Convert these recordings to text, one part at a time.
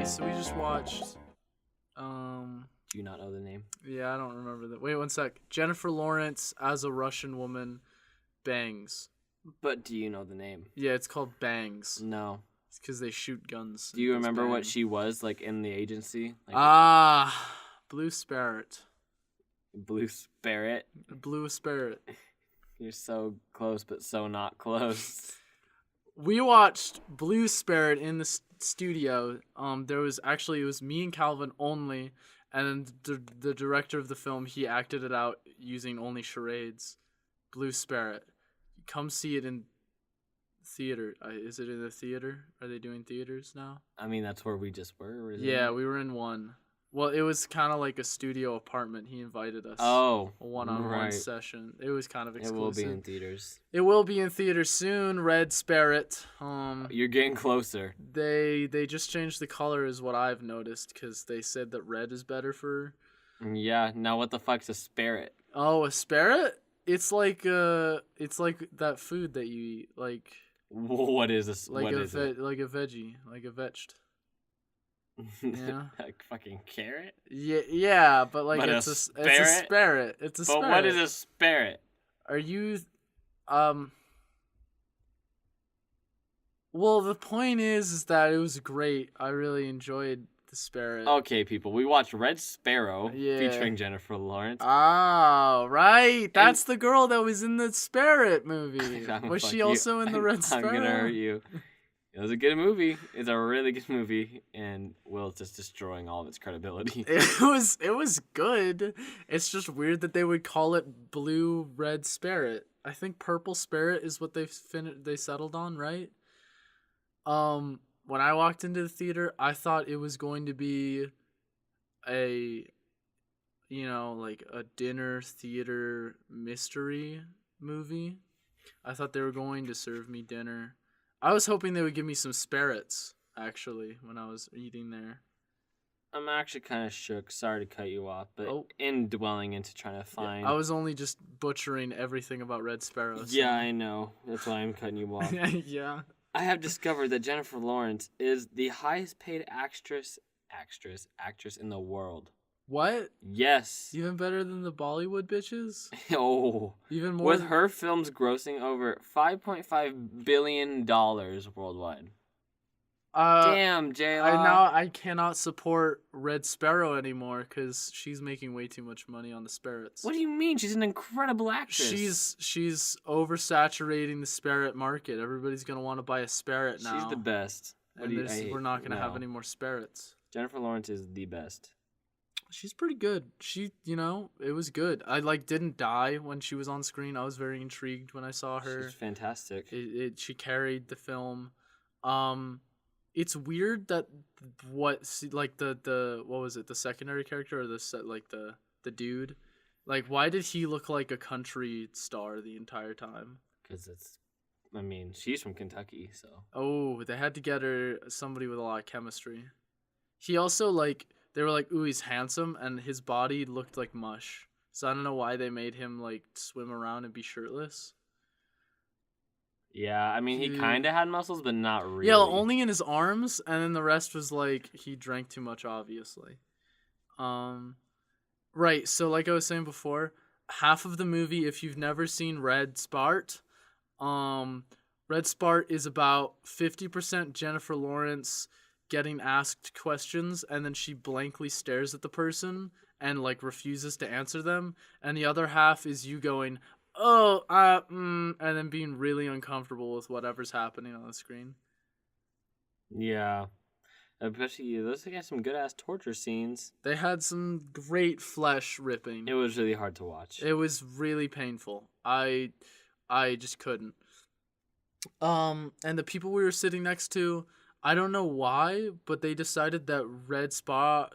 so we just watched. Do you not know the name? Yeah, I don't remember that. Wait one sec. Jennifer Lawrence as a Russian woman, Bangs. But do you know the name? Yeah, it's called Bangs. No. It's because they shoot guns. Do you remember what she was like in the agency? Blue Spirit. Blue Spirit. Blue Spirit. You're so close, but so not close. We watched Blue Spirit in the studio. It was me and Calvin only, and the director of the film, he acted it out using only charades. Blue Spirit. Come see it in theater. Is it in the theater? Are they doing theaters now? I mean, that's where we just were. Yeah, we were in one. Well, it was kind of like a studio apartment. He invited us. Oh, a one-on-one session. It was kind of exclusive. It will be in theaters. It will be in theaters soon. Red Spirit. You're getting closer. They just changed the color, is what I've noticed, because they said that red is better for. Yeah. Now, what the fuck's a spirit? Oh, a spirit? It's like that food that you eat, like. What is this? Like a veggie, like a vegetable. Yeah. Like fucking carrot? Yeah, but like it's a spirit. It's a spirit. But what is a spirit? Are you Well, the point is that it was great. I really enjoyed the spirit. Okay, people, we watched Red Sparrow featuring Jennifer Lawrence. Oh, right. That's the girl that was in the Spirit movie. Was she also in the Red Sparrow? I'm gonna hurt you. It was a good movie. It's a really good movie, and Will's just destroying all of its credibility. It was good. It's just weird that they would call it Blue Red Spirit. I think Purple Spirit is what they settled on, right? When I walked into the theater, I thought it was going to be like a dinner theater mystery movie. I thought they were going to serve me dinner. I was hoping they would give me some spirits, actually, when I was eating there. I'm actually kind of shook. Sorry to cut you off, but in dwelling into trying to find... Yeah, I was only just butchering everything about Red Sparrow. So. Yeah, I know. That's why I'm cutting you off. Yeah. I have discovered that Jennifer Lawrence is the highest paid actress in the world. What? Yes. Even better than the Bollywood bitches? Oh. Even more. With her films grossing over $5.5 billion worldwide. Damn, J-Law. I cannot support Red Sparrow anymore because she's making way too much money on the spirits. What do you mean? She's an incredible actress. She's oversaturating the spirit market. Everybody's gonna want to buy a spirit now. She's the best. We're not gonna have any more spirits. Jennifer Lawrence is the best. She's pretty good. It was good. I didn't die when she was on screen. I was very intrigued when I saw her. She's fantastic. She carried the film. It's weird that what was it, the secondary character or the dude? Like, why did he look like a country star the entire time? Because she's from Kentucky, so. Oh, they had to get her somebody with a lot of chemistry. He also they were like, ooh, he's handsome, and his body looked like mush. So I don't know why they made him swim around and be shirtless. Yeah, he kind of had muscles, but not really. Yeah, only in his arms, and then the rest was he drank too much, obviously. Right, so like I was saying before, half of the movie, if you've never seen Red Spart, Red Spart is about 50% Jennifer Lawrence getting asked questions, and then she blankly stares at the person and refuses to answer them, and the other half is you going, and then being really uncomfortable with whatever's happening on the screen. Yeah. Especially, those got some good-ass torture scenes. They had some great flesh ripping. It was really hard to watch. It was really painful. I just couldn't. And the people we were sitting next to, I don't know why, but they decided that Red Spark,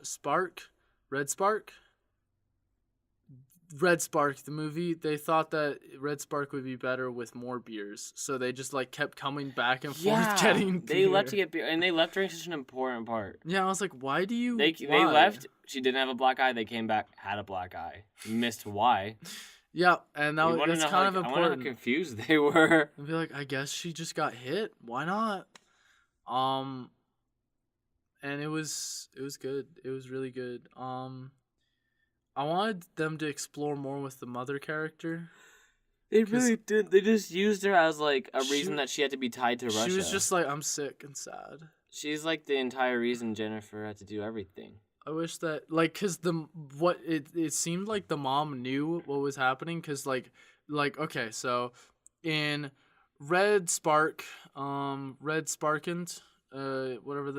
the movie, they thought that Red Spark would be better with more beers. So they just kept coming back and forth getting beer. They left to get beer, and they left during such an important part. Yeah, I was like, why do you... They left, she didn't have a black eye, they came back, had a black eye. Missed why. Yeah, and that's kind of important. I wonder how confused they were. I'd be like, I guess she just got hit. Why not? and it was good. It was really good. I wanted them to explore more with the mother character. They really did. They just used her as like a She- reason that she had to be tied to Russia. She was just like, I'm sick and sad. She's like the entire reason Jennifer had to do everything. I wish that cause it seemed like the mom knew what was happening, cause like okay, so in Red Sparkend, whatever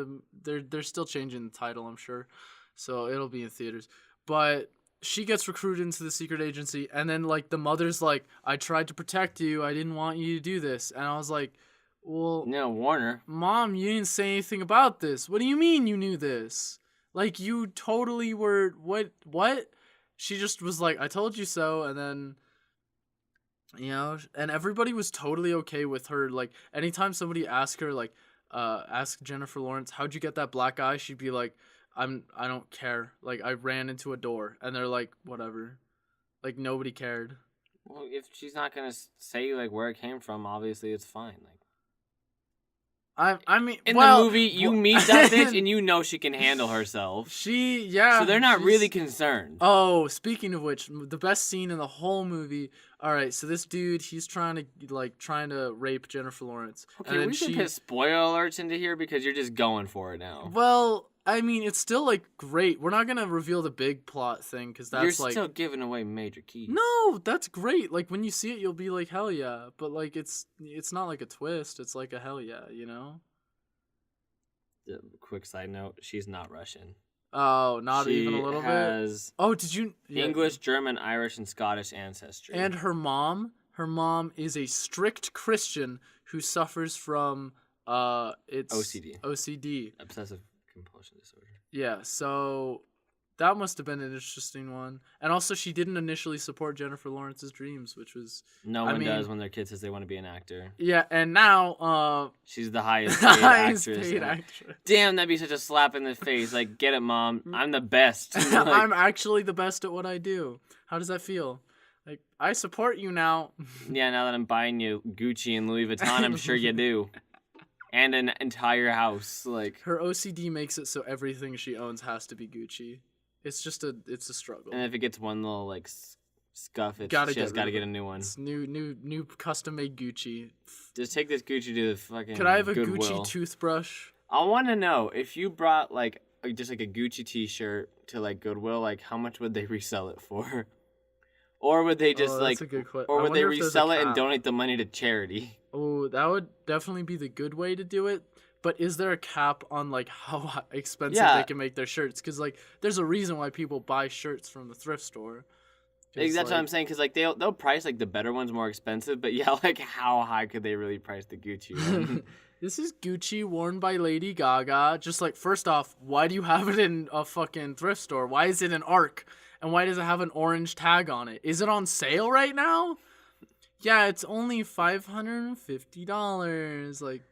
they're still changing the title, I'm sure, so it'll be in theaters, but she gets recruited into the secret agency, and then like the mother's like, I tried to protect you, I didn't want you to do this, and I was like, well, No, Warner. Mom, you didn't say anything about this. What do you mean you knew this? Like, you totally were, what? She just was like, I told you so, and then, and everybody was totally okay with her, like, anytime somebody asked her, like, ask Jennifer Lawrence, how'd you get that black eye? She'd be like, I don't care. Like, I ran into a door, and they're like, whatever. Like, nobody cared. Well, if she's not gonna say like where it came from, obviously it's fine. Like, I mean, in the movie, you meet that bitch and you know she can handle herself. So they're not really concerned. Oh, speaking of which, the best scene in the whole movie. All right, so this dude, he's trying to rape Jennifer Lawrence. Okay, we should put spoiler alerts into here because you're just going for it now. Well, I mean, it's still like great. We're not gonna reveal the big plot thing because that's you're still giving away major keys. No, that's great. Like when you see it, you'll be like, hell yeah. But like, it's not like a twist. It's like a hell yeah, you know. Quick side note: she's not Russian. Oh, not she even a little has bit. Oh, did you? English, German, Irish, and Scottish ancestry. And her mom is a strict Christian who suffers from it's OCD, obsessive compulsion disorder. Yeah, so that must have been an interesting one. And also, she didn't initially support Jennifer Lawrence's dreams, which was no one does when their kid says they want to be an actor. Yeah, and now she's the highest paid actress. Damn, that'd be such a slap in the face. Like, get it, Mom. I'm the best. Like, I'm actually the best at what I do. How does that feel? Like, I support you now. Yeah, now that I'm buying you Gucci and Louis Vuitton, I'm sure you do. And an entire house. Like, her OCD makes it so everything she owns has to be Gucci. It's a struggle. And if it gets one little like scuff, she just gotta get a new one. It's new custom made Gucci. Just take this Gucci to the fucking. Could I have a Goodwill. Gucci toothbrush? I want to know if you brought like just like a Gucci T-shirt to like Goodwill, like how much would they resell it for? Or would they just that's a good question. or would they resell it and donate the money to charity? Oh, that would definitely be the good way to do it. But is there a cap on like how expensive they can make their shirts? Because like, there's a reason why people buy shirts from the thrift store. That's what I'm saying. Because like they'll price like the better ones more expensive, but yeah, like how high could they really price the Gucci one? This is Gucci worn by Lady Gaga. Just like, first off, why do you have it in a fucking thrift store? Why is it an ARC? And why does it have an orange tag on it? Is it on sale right now? Yeah, it's only $550. Like,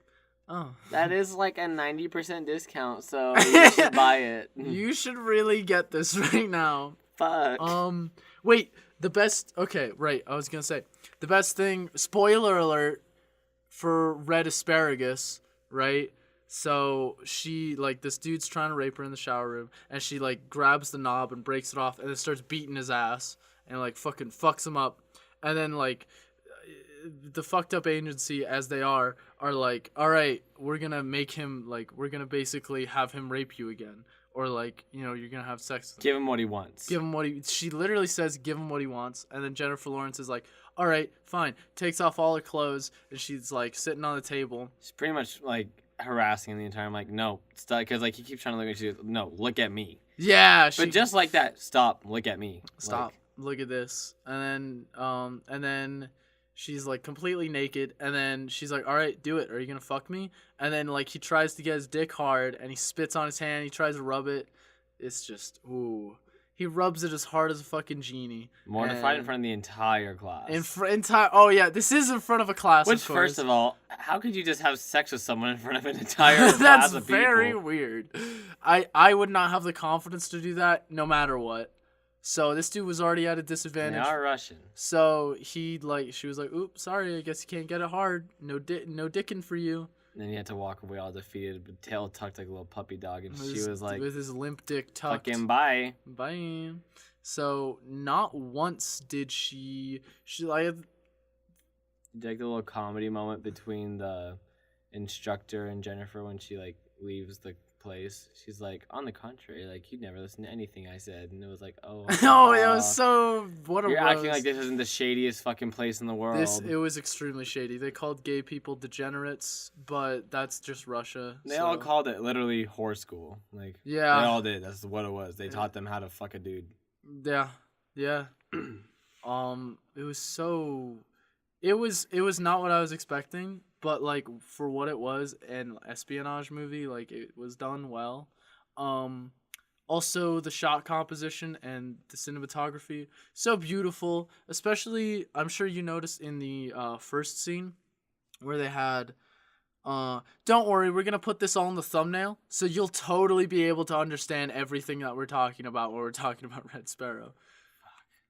oh. That is like a 90% discount, so you should buy it. You should really get this right now. Fuck. Wait, the best... Okay, right, I was gonna say. The best thing... Spoiler alert for Red Asparagus, right? So she, like, this dude's trying to rape her in the shower room, and she, like, grabs the knob and breaks it off, and then starts beating his ass, and, like, fucking fucks him up. And then, like, the fucked up agency, as they are like, all right, we're gonna make him, like, we're gonna basically have him rape you again. Or, like, you know, you're gonna have sex with him. Give him what he wants. She literally says, give him what he wants. And then Jennifer Lawrence is like, all right, fine. Takes off all her clothes, and she's, like, sitting on the table. She's pretty much, like, harassing the entire time. Like, no, stop. Because, like, he keeps trying to look at you. No, look at me. Yeah. But just like that, stop, look at me. Stop, look at this. And then she's, like, completely naked. And then she's like, all right, do it. Are you going to fuck me? And then, like, he tries to get his dick hard, and he spits on his hand. He tries to rub it. It's just, ooh. He rubs it as hard as a fucking genie. Mortified in front of the entire class. Oh, yeah, this is in front of a class, Which, of course. first of all, how could you just have sex with someone in front of an entire class of people? That's very weird. I would not have the confidence to do that no matter what. So this dude was already at a disadvantage. They are Russian. So she was like, oops, sorry, I guess you can't get it hard. No dicking for you. And then he had to walk away all defeated, with tail tucked like a little puppy dog, and she was like, with his limp dick tucked. "Fucking bye." Bye. So not once did she like Like the little comedy moment between the instructor and Jennifer when she like leaves the place. She's like, on the contrary, like you'd never listen to anything I said, and it was like, oh, no, it was so what a you're roast. acting like this isn't the shadiest fucking place in the world. It was extremely shady. They called gay people degenerates, but that's just Russia. They all called it literally whore school. Like, yeah, they all did. That's what it was. They taught them how to fuck a dude. Yeah. It was so. It was not what I was expecting, but like for what it was, an espionage movie, like it was done well. Also the shot composition and the cinematography, so beautiful. Especially, I'm sure you noticed in the first scene where they had. Don't worry, we're gonna put this all in the thumbnail, so you'll totally be able to understand everything that we're talking about when we're talking about Red Sparrow.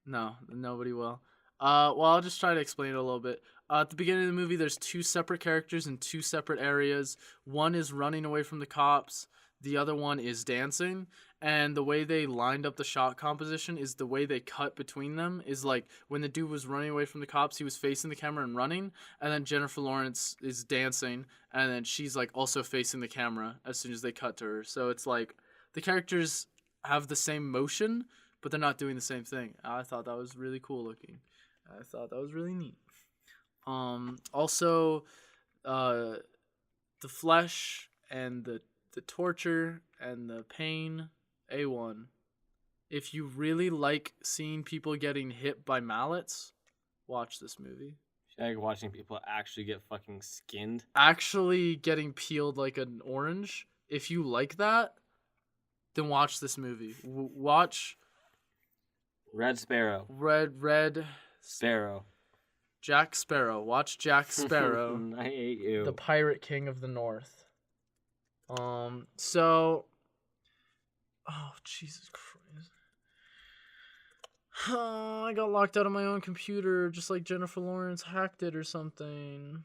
No, nobody will. Well, I'll just try to explain it a little bit. At the beginning of the movie, there's two separate characters in two separate areas. One is running away from the cops. The other one is dancing. And the way they lined up the shot composition is the way they cut between them is like when the dude was running away from the cops, he was facing the camera and running. And then Jennifer Lawrence is dancing. And then she's like also facing the camera as soon as they cut to her. So it's like the characters have the same motion, but they're not doing the same thing. I thought that was really cool looking. I thought that was really neat. Also, the flesh and the torture and the pain, A1. If you really like seeing people getting hit by mallets, watch this movie. I like watching people actually get fucking skinned. Actually getting peeled like an orange. If you like that, then watch this movie. Watch Red Sparrow. Red Sparrow. Jack Sparrow. Watch Jack Sparrow. I hate you. The Pirate King of the North. So, oh Jesus Christ! I got locked out of my own computer, just like Jennifer Lawrence hacked it or something.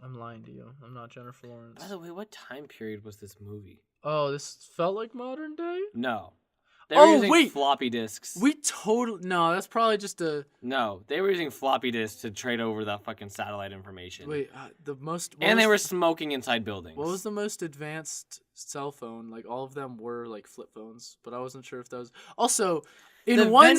I'm lying to you. I'm not Jennifer Lawrence. By the way, what time period was this movie? Oh, this felt like modern day? No. They were using floppy disks. No, that's probably just a... No, they were using floppy disks to trade over the fucking satellite information. Wait, they were smoking inside buildings. What was the most advanced cell phone? Like, all of them were, like, flip phones, but I wasn't sure if that was... Also, in one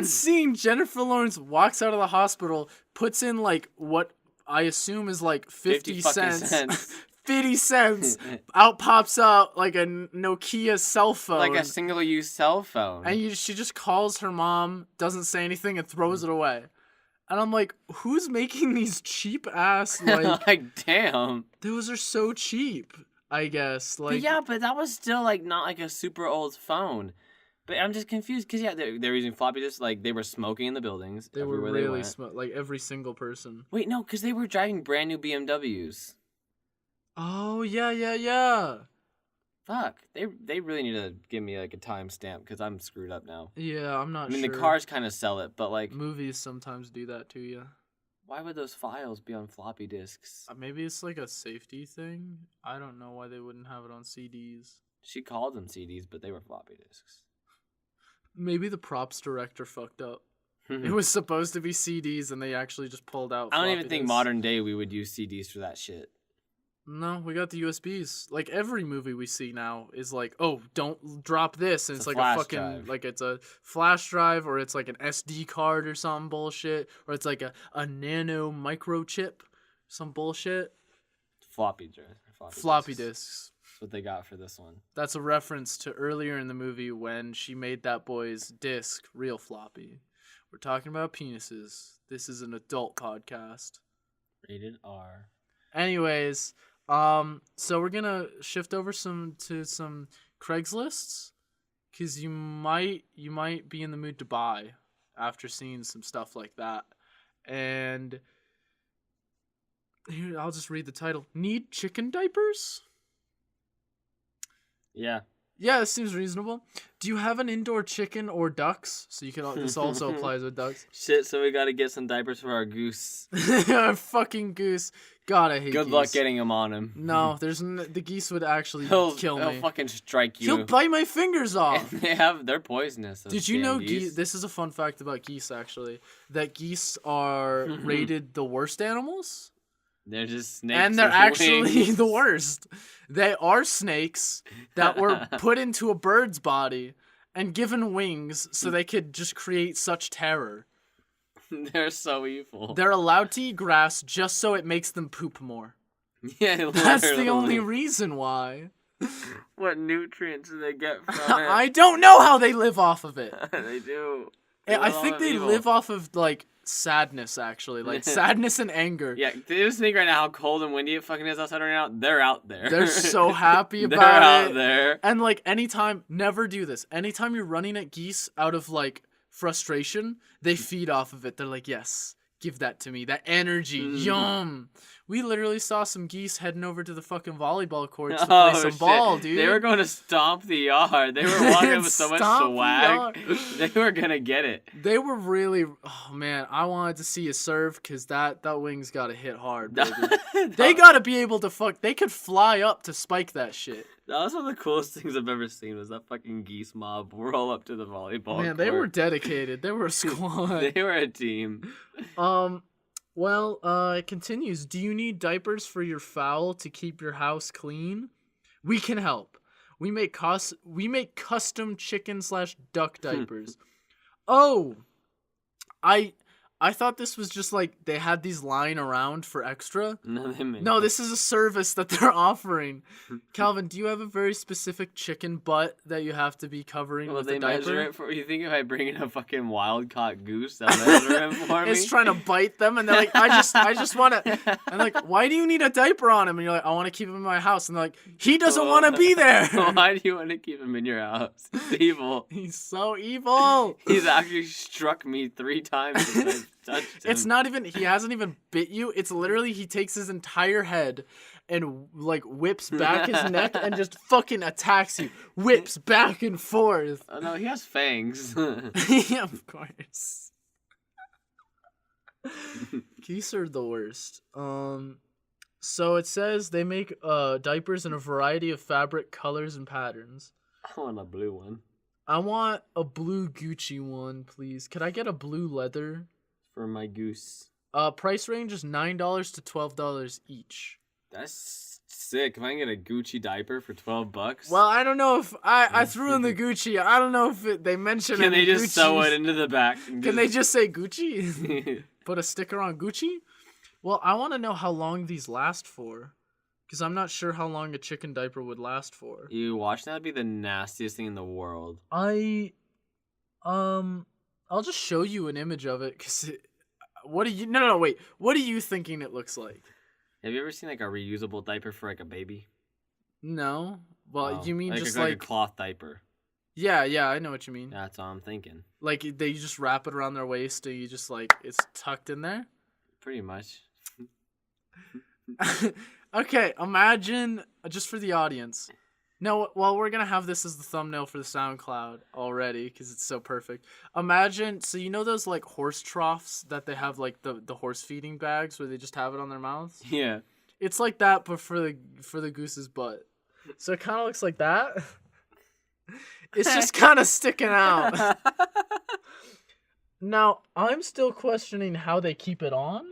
scene, Jennifer Lawrence walks out of the hospital, puts in, like, what I assume is, like, 50 cents. 50 cents. Out pops up like a Nokia cell phone. Like a single-use cell phone. And she just calls her mom, doesn't say anything, and throws it away. And I'm like, who's making these cheap-ass, like... like, damn. Those are so cheap, I guess. Like, but that was still, like, not, like, a super old phone. But I'm just confused, because, yeah, they were using floppy disks, like, they were smoking in the buildings. They were really like, every single person. Wait, no, because they were driving brand new BMWs. Oh, yeah. Fuck. They really need to give me, like, a timestamp, because I'm screwed up now. Yeah, I'm not sure. I mean, the cars kind of sell it, but, like... Movies sometimes do that to you. Why would those files be on floppy disks? Maybe it's, like, a safety thing. I don't know why they wouldn't have it on CDs. She called them CDs, but they were floppy disks. Maybe the props director fucked up. It was supposed to be CDs, and they actually just pulled out I don't even disks. think modern day we would use CDs for that shit. No, we got the USBs. Like, every movie we see now is like, oh, don't drop this. And it's like a fucking, drive. Like, it's a flash drive, or it's like an SD card or some bullshit, or it's like a nano microchip, some bullshit. Floppy drive. Floppy disks. That's what they got for this one. That's a reference to earlier in the movie when she made that boy's disc real floppy. We're talking about penises. This is an adult podcast. Rated R. Anyways... so we're gonna shift over to some Craigslists, cause you might be in the mood to buy after seeing some stuff like that. And here, I'll just read the title. Need chicken diapers? Yeah. Yeah, it seems reasonable. Do you have an indoor chicken or ducks? So you can. This also applies with ducks. Shit, so we gotta get some diapers for our goose. Our fucking goose. God, I hate Good geese. luck getting them on him. No, the geese would actually kill me. He'll fucking strike you. He'll bite my fingers off. And they're poisonous. Did you know geese? This is a fun fact about geese, actually. That geese are rated the worst animals. They're just snakes. And they're actually wings. the worst. They are snakes that were put into a bird's body and given wings so they could just create such terror. They're so evil. They're allowed to eat grass just so it makes them poop more. Yeah, literally. That's the only reason why. What nutrients do they get from it? I don't know how they live off of it. They do. I think they live off of, like, sadness, actually. Like, sadness and anger. Yeah, they just think right now how cold and windy it fucking is outside right now. They're out there. They're so happy about They're it. out there. And, like, anytime, never do this. Anytime you're running at geese out of, like, frustration, they feed off of it. They're like, yes, give that to me. That energy. Yum. We literally saw some geese heading over to the fucking volleyball courts to play some ball, dude. They were going to stomp the yard. They were walking with so much swag. They were going to get it. They were really... Oh, man. I wanted to see you serve because that wing's got to hit hard, baby. They got to be able to fuck... They could fly up to spike that shit. That was one of the coolest things I've ever seen was that fucking geese mob roll up to the volleyball court. They were dedicated. They were a squad. They were a team. Well, it continues. Do you need diapers for your fowl to keep your house clean? We can help. We make custom chicken/duck diapers. Oh, I thought this was just like they had these lying around for extra. No, this is a service that they're offering. Calvin, do you have a very specific chicken butt that you have to be covering with a diaper? Measure it for you. Think if I bring in a fucking wild caught goose, they'll measure him for me? It's trying to bite them, and they're like, I just want to. I'm like, why do you need a diaper on him? And you're like, I want to keep him in my house. And they're like, he doesn't want to be there. Why do you want to keep him in your house? He's evil. He's so evil. He's actually struck me 3 times since I've touched him. It's not even, he hasn't even bit you. It's literally, he takes his entire head and, like, whips back his neck and just fucking attacks you. Whips back and forth. Oh, no, he has fangs. Yeah, of course. Geese are the worst. So it says they make diapers in a variety of fabric, colors, and patterns. I want a blue one. I want a blue Gucci one, please. Could I get a blue leather? For my goose. Price range is $9 to $12 each. That's sick. If I can get a Gucci diaper for $12. Well, I don't know if I threw in the Gucci. I don't know if they mentioned. Can they just Gucci. sew it into the back? Can they just say Gucci? Put a sticker on Gucci? Well, I want to know how long these last for, because I'm not sure how long a chicken diaper would last for. You watch that be the nastiest thing in the world. I'll just show you an image of it, because no, wait. What are you thinking it looks like? Have you ever seen, like, a reusable diaper for, like, a baby? No. Well, you mean just like a cloth diaper? Yeah, I know what you mean. That's all I'm thinking. Like, they just wrap it around their waist, and you just, like, it's tucked in there? Pretty much. Okay, imagine, just for the audience. No, well, we're going to have this as the thumbnail for the SoundCloud already, because it's so perfect. Imagine, so you know those, like, horse troughs that they have, like, the horse feeding bags where they just have it on their mouths? Yeah. It's like that, but for the goose's butt. So it kind of looks like that. It's just kind of sticking out. Now, I'm still questioning how they keep it on.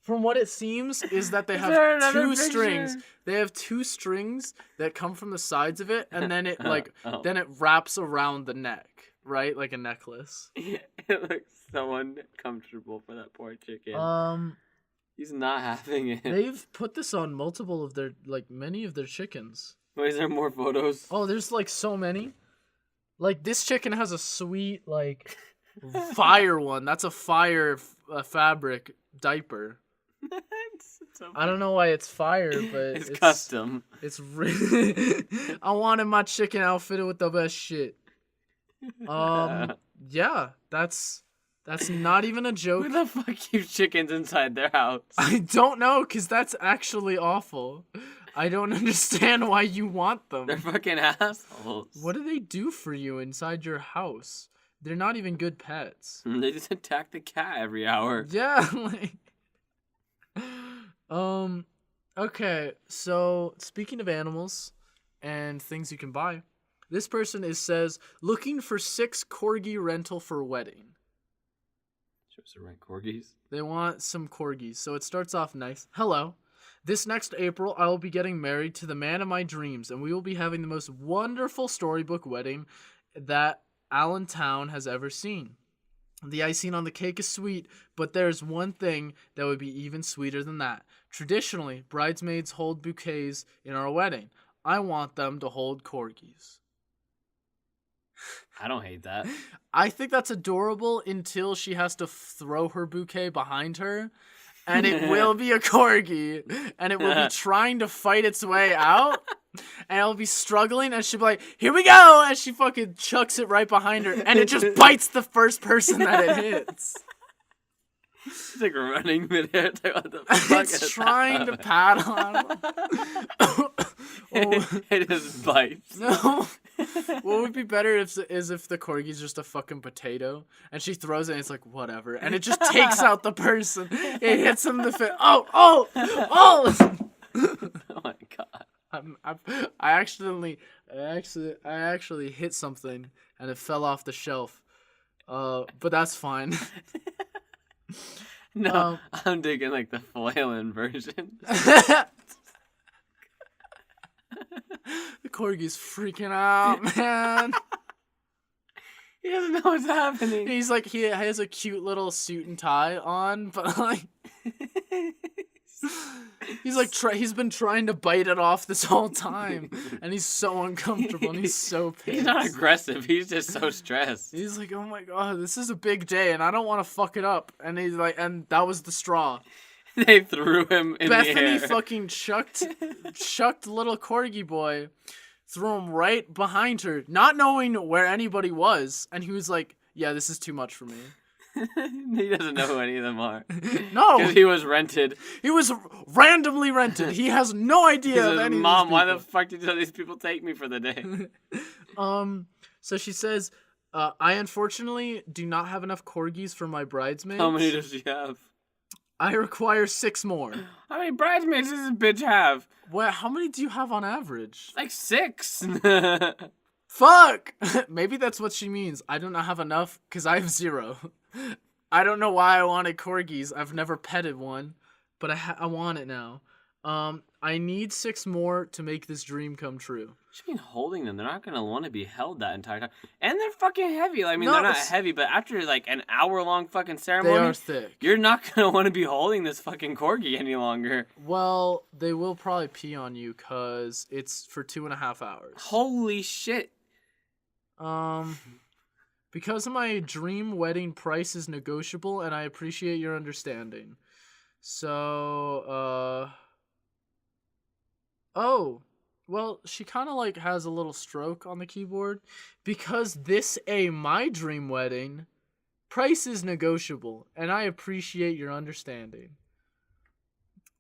From what it seems is that they have 2 strings. They have 2 strings that come from the sides of it, and then it then it wraps around the neck, right? Like a necklace. It looks so uncomfortable for that poor chicken. He's not having it. They've put this on multiple of their, like, many of their chickens. Wait, is there more photos? Oh, there's, like, so many. Like, this chicken has a sweet, like, fire one. That's a fire fabric diaper. So I don't know why it's fire, but it's custom. It's really... I wanted my chicken outfitted with the best shit. Yeah, that's not even a joke. Who the fuck keeps chickens inside their house? I don't know, because that's actually awful. I don't understand why you want them. They're fucking assholes. What do they do for you inside your house? They're not even good pets. They just attack the cat every hour. Yeah, like... Okay, so speaking of animals and things you can buy, this person says, looking for 6 corgi rental for wedding. Supposed to rent corgis? They want some corgis, so it starts off nice. Hello. This next April, I will be getting married to the man of my dreams, and we will be having the most wonderful storybook wedding that Allentown has ever seen. The icing on the cake is sweet, but there's one thing that would be even sweeter than that. Traditionally, bridesmaids hold bouquets in our wedding. I want them to hold corgis. I don't hate that. I think that's adorable until she has to throw her bouquet behind her, and it will be a corgi, and it will be trying to fight its way out, and it'll be struggling, and she'll be like, here we go, and she fucking chucks it right behind her, and it just bites the first person that it hits. It's like running midair. What the fuck It's trying to paddle on. It just bites. No. What would be better is if the corgi's just a fucking potato and she throws it and it's like, whatever. And it just takes out the person. It hits them in the face. Oh! Oh my god. I actually hit something and it fell off the shelf. But that's fine. No, I'm digging like the flailing version. The corgi's freaking out, man. He doesn't know what's happening. He's like, he has a cute little suit and tie on, but like, he's like, he's been trying to bite it off this whole time, and he's so uncomfortable, and he's so pissed. He's not aggressive. He's just so stressed. He's like, oh my god, this is a big day, and I don't want to fuck it up. And he's like, and that was the straw. They threw him in the air. Bethany fucking chucked little corgi boy, threw him right behind her, not knowing where anybody was, and he was like, yeah, this is too much for me. He doesn't know who any of them are. No, because he was rented. He was randomly rented. He has no idea of any Mom, of these why the fuck did these people take me for the day? So she says, I unfortunately do not have enough corgis for my bridesmaids. How many does she have? I require 6 more. How many bridesmaids does this bitch have? What? How many do you have on average? Like 6. Fuck! Maybe that's what she means. I do not have enough because I have 0. I don't know why I wanted corgis. I've never petted one, but I want it now. I need 6 more to make this dream come true. What do you mean holding them? They're not going to want to be held that entire time. And they're fucking heavy. I mean, No, they're not heavy, but after like an hour-long fucking ceremony, They are thick. you're not going to want to be holding this fucking corgi any longer. Well, they will probably pee on you because it's for 2.5 hours. Holy shit. Because of my dream wedding, price is negotiable, and I appreciate your understanding. So, oh, well, she kind of like has a little stroke on the keyboard. Because this my dream wedding, price is negotiable, and I appreciate your understanding.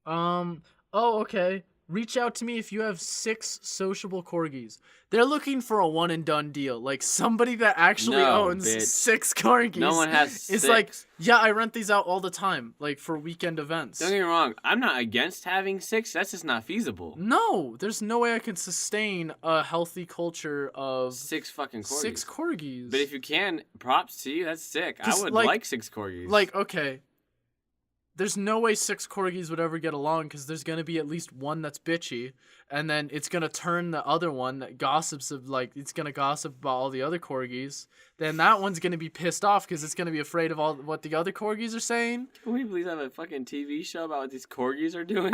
Oh, okay. Reach out to me if you have 6 sociable corgis. They're looking for a one and done deal. Like somebody that actually owns bitch. 6 corgis. No one has 6. It's like, yeah, I rent these out all the time, like for weekend events. Don't get me wrong. I'm not against having 6. That's just not feasible. No, there's no way I can sustain a healthy culture of 6 fucking corgis. 6 corgis. But if you can, props to you. That's sick. I would like 6 corgis. Like, okay. There's no way 6 corgis would ever get along because there's going to be at least one that's bitchy, and then it's going to turn the other one that gossips of, like, it's going to gossip about all the other corgis. Then that one's going to be pissed off because it's going to be afraid of all what the other corgis are saying. Can we please have a fucking TV show about what these corgis are doing?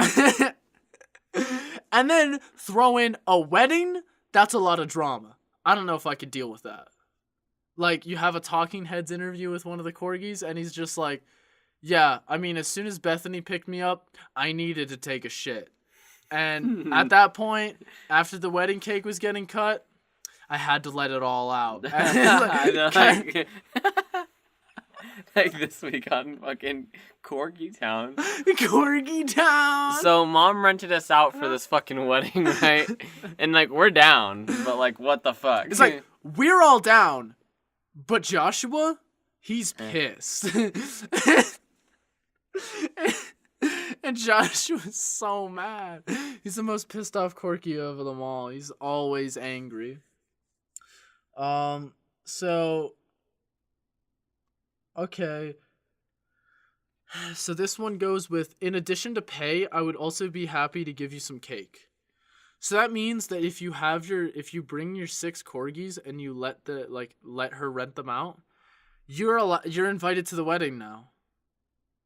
And then throw in a wedding? That's a lot of drama. I don't know if I could deal with that. Like, you have a Talking Heads interview with one of the corgis, and he's just like, yeah, I mean, as soon as Bethany picked me up, I needed to take a shit. And at that point, after the wedding cake was getting cut, I had to let it all out. Like this week on fucking Corgi Town. Corgi Town. So mom rented us out for this fucking wedding, right? And like we're down, but like what the fuck? It's like we're all down, but Joshua, he's pissed. And Joshua's so mad. He's the most pissed off Corky of them all. He's always angry. So okay. So this one goes with, in addition to pay, I would also be happy to give you some cake. So that means that if you bring your 6 corgis and you let her rent them out, you're invited to the wedding now.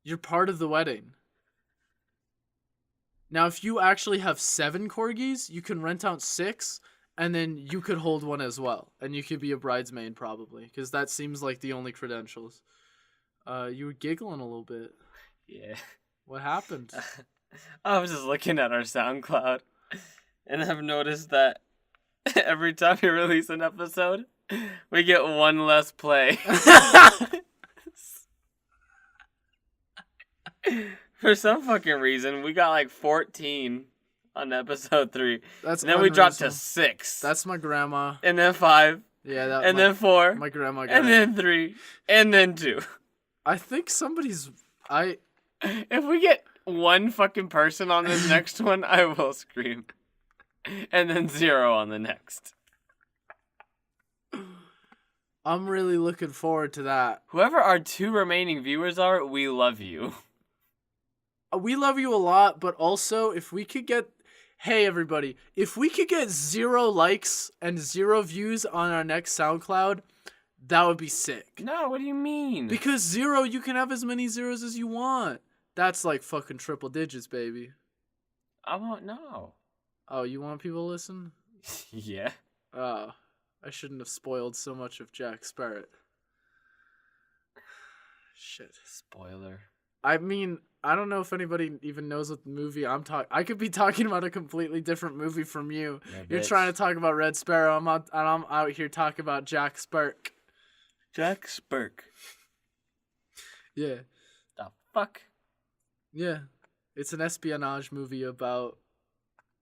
You're part of the wedding. Now, if you actually have 7 corgis, you can rent out 6, and then you could hold one as well, and you could be a bridesmaid probably, because that seems like the only credentials. You were giggling a little bit. Yeah. What happened? I was just looking at our SoundCloud, and I've noticed that every time we release an episode, we get one less play. For some fucking reason, we got like 14 on episode 3. That's and then we dropped to 6. That's my grandma. And then 5. Yeah, then 4. My grandma got and it. then 3. And then 2. I think If we get one fucking person on this next one, I will scream. And then 0 on the next. I'm really looking forward to that. Whoever our 2 remaining viewers are, we love you. We love you a lot, but also if we could get... Hey, everybody. If we could get 0 likes and 0 views on our next SoundCloud, that would be sick. No, what do you mean? Because 0, you can have as many zeros as you want. That's like fucking triple digits, baby. I won't know. Oh, you want people to listen? Yeah. Oh, I shouldn't have spoiled so much of Jack Sparrow. Shit. Spoiler. I mean, I don't know if anybody even knows what the movie I'm talking... I could be talking about a completely different movie from you. Yeah, You're bitch. trying to talk about Red Sparrow. I'm out here talking about Jack Spirk. Jack Spirk. Yeah. The fuck? Yeah. It's an espionage movie about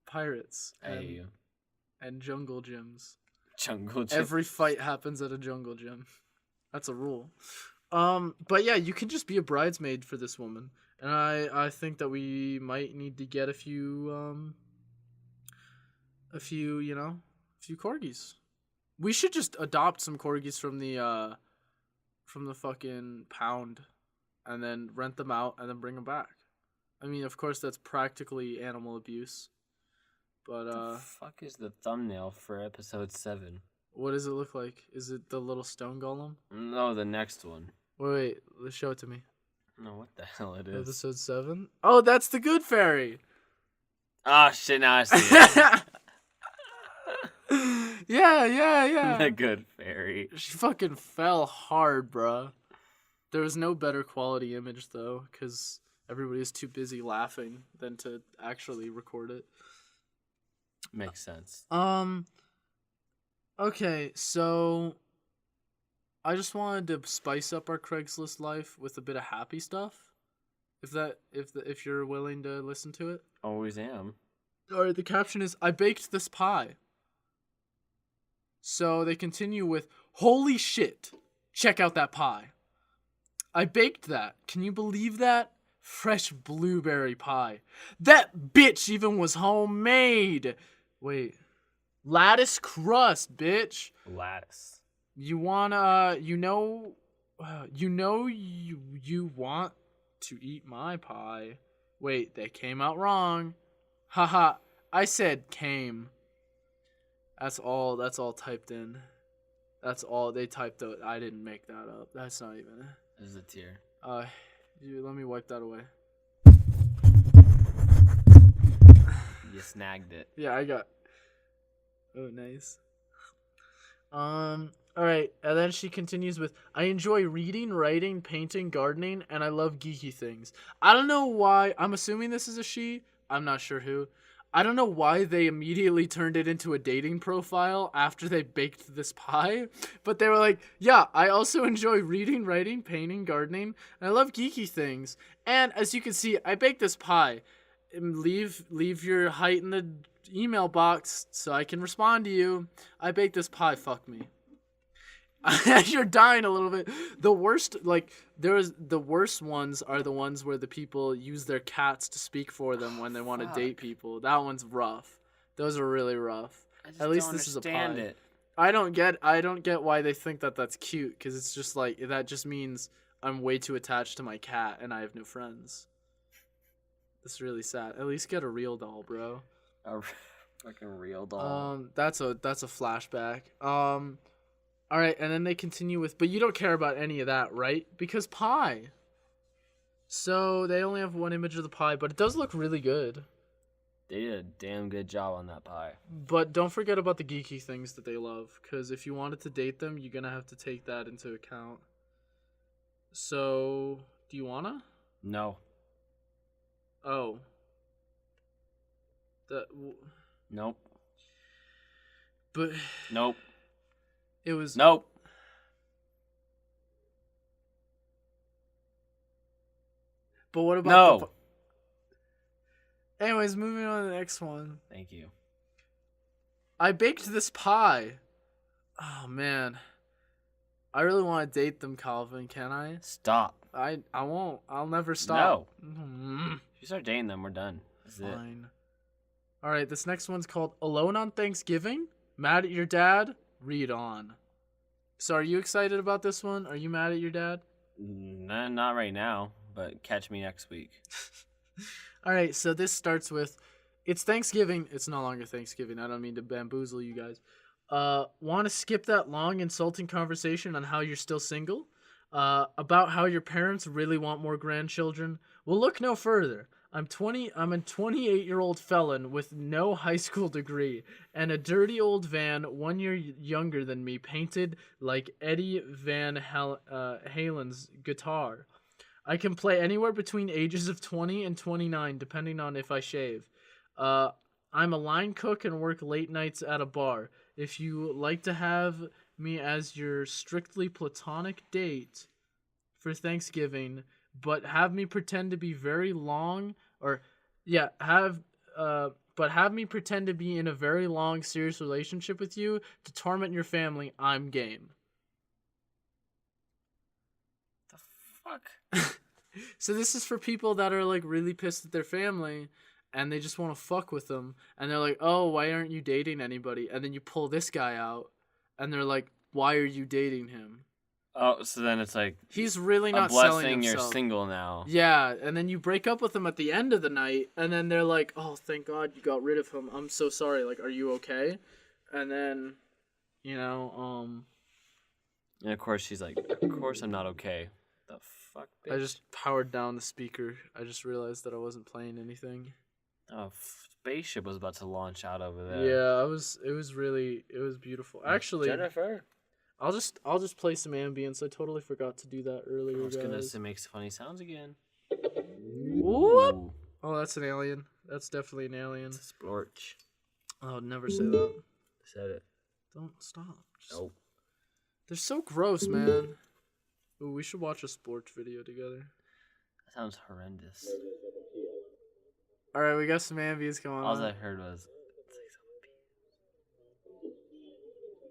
pirates Hey. and jungle gyms. Jungle gym. Every fight happens at a jungle gym. That's a rule. But yeah, you can just be a bridesmaid for this woman. And I think that we might need to get a few corgis. We should just adopt some corgis from the fucking pound and then rent them out and then bring them back. I mean, of course that's practically animal abuse. But the fuck is the thumbnail for episode 7? What does it look like? Is it the little stone golem? No, the next one. Wait, let's show it to me. No, what the hell it is? Episode 7? Oh, that's the good fairy. Oh shit, now I see it. Yeah. The good fairy. She fucking fell hard, bruh. There was no better quality image, though, because everybody was too busy laughing than to actually record it. Makes sense. Okay, so I just wanted to spice up our Craigslist life with a bit of happy stuff. If you're willing to listen to it. Always am. All right, the caption is, I baked this pie. So they continue with, holy shit, check out that pie. I baked that. Can you believe that? Fresh blueberry pie. That bitch even was homemade. Wait. Lattice crust, bitch. Lattice. You want to eat my pie. Wait, they came out wrong. Haha, I said came. That's all typed in. That's all they typed out. I didn't make that up. That's not even. There's a tear. Let me wipe that away. You snagged it. Yeah, I got. Oh, nice. Alright, and then she continues with, I enjoy reading, writing, painting, gardening, and I love geeky things. I don't know why. I'm assuming this is a she. I'm not sure who. I don't know why they immediately turned it into a dating profile after they baked this pie, but they were like, yeah, I also enjoy reading, writing, painting, gardening, and I love geeky things. And as you can see, I baked this pie. Leave your height in the email box so I can respond to you. I baked this pie, fuck me. You're dying a little bit. The worst ones are the ones where the people use their cats to speak for them when they want to date people. That one's rough. Those are really rough. At least this is a pie. It. I don't get why they think that that's cute, because it's just like, that just means I'm way too attached to my cat and I have no friends. That's really sad. At least get a real doll, bro. Like a real doll. That's a flashback. All right, and then they continue with, but you don't care about any of that, right? Because pie. So they only have one image of the pie, but it does look really good. They did a damn good job on that pie. But don't forget about the geeky things that they love, because if you wanted to date them, you're going to have to take that into account. So, do you want to? No. Oh. Nope. But... Nope. It was... Nope. But what about... No. Anyways, moving on to the next one. Thank you. I baked this pie. Oh, man. I really want to date them, Calvin. Can I? Stop. I won't. I'll never stop. No. If you start dating them, we're done. That's Fine. All right, this next one's called Alone on Thanksgiving? Mad at your dad? Read on. So are you excited about this one? Are you mad at your dad? Not right now, but catch me next week. All right, so this starts with, it's Thanksgiving. It's no longer Thanksgiving. I don't mean to bamboozle you guys. Want to skip that long, insulting conversation on how you're still single? About how your parents really want more grandchildren? Well, look no further. I'm a 28-year-old felon with no high school degree and a dirty old van 1 year younger than me, painted like Eddie Van Halen's guitar. I can play anywhere between ages of 20 and 29, depending on if I shave. I'm a line cook and work late nights at a bar. If you like to have me as your strictly platonic date for Thanksgiving, but have me pretend to be very long, but have me pretend to be in a very long, serious relationship with you to torment your family, I'm game. The fuck? So this is for people that are like really pissed at their family and they just want to fuck with them, and they're like, oh, why aren't you dating anybody? And then you pull this guy out and they're like, why are you dating him? Oh, so then it's like, he's really not a blessing selling himself. You're single now. Yeah, and then you break up with him at the end of the night, and then they're like, oh, thank God you got rid of him. I'm so sorry. Like, are you okay? And then, And of course she's like, of course I'm not okay. The fuck, bitch? I just powered down the speaker. I just realized that I wasn't playing anything. Oh, spaceship was about to launch out over there. Yeah, it was beautiful. Actually, Jennifer. I'll just play some ambience. I totally forgot to do that earlier, I was gonna guys. say makes funny sounds again. Whoop! Oh, that's an alien. That's definitely an alien. It's a splorch. Oh, never say that. Said it. Don't stop. Nope. They're so gross, man. Ooh, we should watch a sports video together. That sounds horrendous. All right, we got some ambience going on. All I heard was.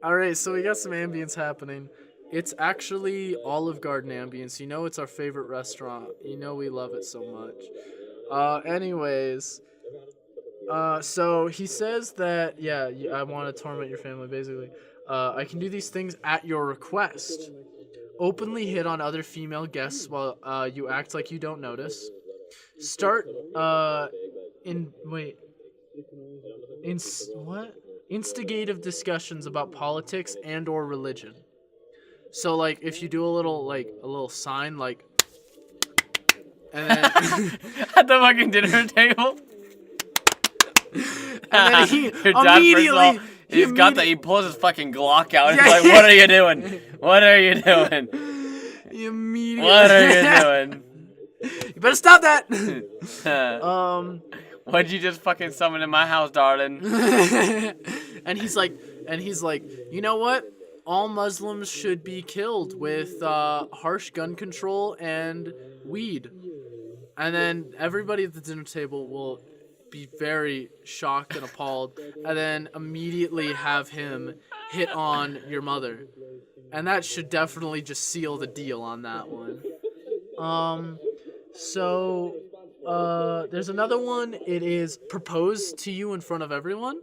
All right, so we got some ambience happening. It's actually Olive Garden ambience. You know, it's our favorite restaurant. You know, we love it so much. Anyways, so he says that, yeah, I want to torment your family, basically. I can do these things at your request. Openly hit on other female guests while you act like you don't notice. Instigative discussions about politics and or religion. So like if you do a little sign like, and then at the fucking dinner table. And then he immediately he pulls his fucking Glock out and he's like, what are you doing? What are you doing? He immediately What are you doing? You better stop that. What'd you just fucking summon in my house, darling? and he's like, you know what? All Muslims should be killed with harsh gun control and weed. And then everybody at the dinner table will be very shocked and appalled, and then immediately have him hit on your mother. And that should definitely just seal the deal on that one. So there's another one. It is propose to you in front of everyone.